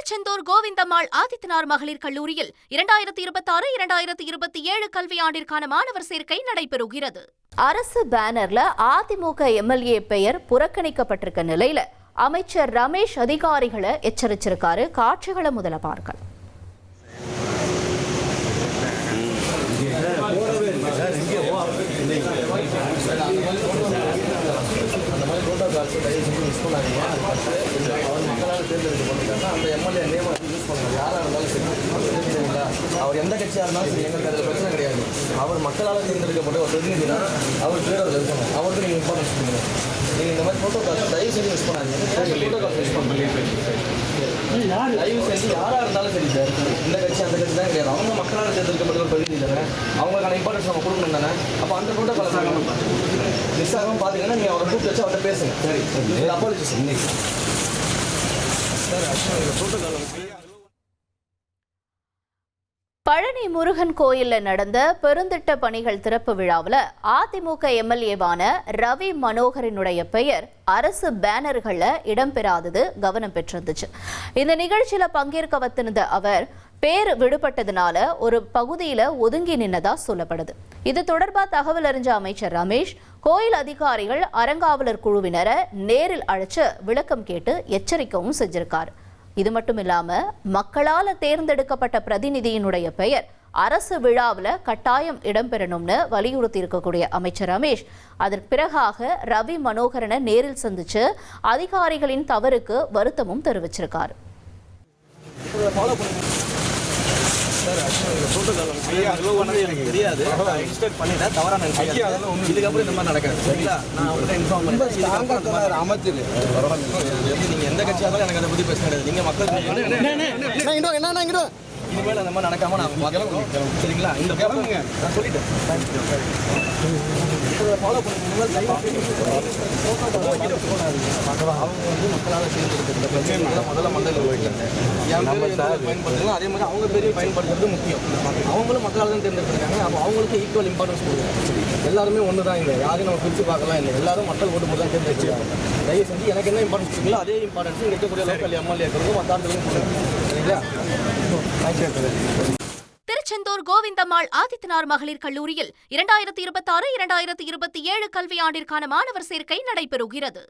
திருச்செந்தூர் கோவிந்தம்மாள் ஆதித்தனார் மகளிர் கல்லூரியில் 2026-2027 கல்வியாண்டிற்கான மாணவர் சேர்க்கை நடைபெறுகிறது. அரசு பேனர்ல அதிமுக எம்எல்ஏ பெயர் புறக்கணிக்கப்பட்டிருக்க நிலையில அமைச்சர் ரமேஷ் அதிகாரிகளை எச்சரிச்சிருக்காரு. காட்சிகளை முதல்ல பார்க்கலாம். அந்த எம்எல்ஏ நேம் யூஸ் பண்ணுவார். யாராக இருந்தாலும் சரி, அவர் எந்த கட்சியாக இருந்தாலும் சரி, எங்களுக்கு அதில் பிரச்சனை கிடையாது. அவர் மக்களால் தேர்ந்தெடுக்கப்பட்ட ஒரு பிரதிநிதினா அவர் பேர் அதில் இருக்கணும். அவருக்கு நீங்கள் இம்பார்ட்டன்ஸ் கொடுங்க. நீங்கள் இந்த மாதிரி ஃபோட்டோ காசு தயவு செஞ்சு மிஸ் பண்ணாதீங்க. ஃபோட்டோ காசு மிஸ் பண்ணி தயவு செஞ்சு யாராக இருந்தாலும் சரி சார், இந்த கட்சி அந்த கட்சி தான் கிடையாது. அவங்க மக்களால் தேர்ந்தெடுக்கப்பட்ட ஒரு பிரதிநிதி தானே, அவங்களுக்கான இம்பார்ட்டன்ஸ் நம்ம கொடுக்கணும் தானே. அப்போ அந்த ஃபோட்டோ காசு மிஸ் ஆகாமல் பார்த்தீங்கன்னா நீங்கள் அவரை கூப்பிட்டு வச்சு அவர்கிட்ட பேசுங்க. சரி, அப்பாலஜி சார். இன்னைக்கு பழனி முருகன் கோயில்ல நடந்த பெருந்திட்ட பணிகள் திறப்பு விழாவில் அதிமுக எம்எல்ஏவான ரவி மனோகரனுடைய பெயர் அரசு பேனர்கள்ல இடம்பெறாதது கவனம் பெற்றிருந்துச்சு. இந்த நிகழ்ச்சியில பங்கேற்க வந்திருந்த அவர் பேர் விடுபட்டதுனால ஒரு பகுதியில ஒதுங்கி நின்னதா சொல்லப்படுது. இது தொடர்பாக தகவல் அறிஞ்ச அமைச்சர் ரமேஷ் கோயில் அதிகாரிகள் அறங்காவலர் குழுவினரை நேரில் அழைச்சு விளக்கம் கேட்டு எச்சரிக்கவும் செஞ்சிருக்காரு. இது மட்டும் இல்லாம மக்களால் தேர்ந்தெடுக்கப்பட்ட பிரதிநிதியினுடைய பெயர் அரசு விழாவில் கட்டாயம் இடம்பெறணும்னு வலியுறுத்தி இருக்கக்கூடிய அமைச்சர் ரமேஷ் அதற்கு பிறகாக ரவி மனோகரனை நேரில் சந்திச்சு அதிகாரிகளின் தவறுக்கு வருத்தமும் தெரிவிச்சிருக்காரு. எனக்கு தெரியாது, எக்ஸ்பெக்ட் பண்ணிட்டேன், தவறான இதுக்கப்புறம் இந்த மாதிரி நடக்காது. சரிங்களா? நான் அவங்கள்ட்ட இன்ஃபார்ம் பண்ணி அமைச்சர் நீங்கள் எந்த கட்சியாக இருந்தாலும் எனக்கு அதை பற்றி பேச கிடையாது. நீங்கள் மக்களுக்கு இனிமேல் அந்த மாதிரி நடக்காம நான் பார்க்கலாம். சரிங்களா? இந்த நான் சொல்லிட்டேன். ஃபாலோ பண்ணுங்க. அவங்க வந்து மக்களால் தேர்ந்தெடுக்கிற முதல்ல மண்டல பயன்படுத்துங்க. அதே மாதிரி அவங்க பெரிய பயன்படுத்துறது முக்கியம். அவங்களும் மக்களால் தான் தேர்ந்தெடுத்திருக்காங்க. அப்போ அவங்களுக்கு ஈக்குவல் இம்பார்ட்டன்ஸ் கொடுங்க. எல்லாருமே ஒன்று தான். இங்கே யாரையும் நம்ம பிரித்து பார்க்கலாம் இல்லை. எல்லாரும் மக்கள் ஓட்டு போட்டு தான் தேர்ந்தெடுத்துருக்காங்க. தயவு செஞ்சு எனக்கு என்ன இம்பார்ட்டன்ஸ் கொடுங்களோ அதே இம்பார்ட்டன்ஸ் இங்கே இருக்கக்கூடிய லோக்கல் எம்எல்ஏக்களுக்கும் மற்ற ஆண்டுகளுக்கும் கொடுங்க. சரிங்களா? திருச்செந்தூர் கோவிந்தம்மாள் ஆதித்தனார் மகளிர் கல்லூரியில் 2026-2027 கல்வியாண்டிற்கான மாணவர் சேர்க்கை நடைபெறுகிறது.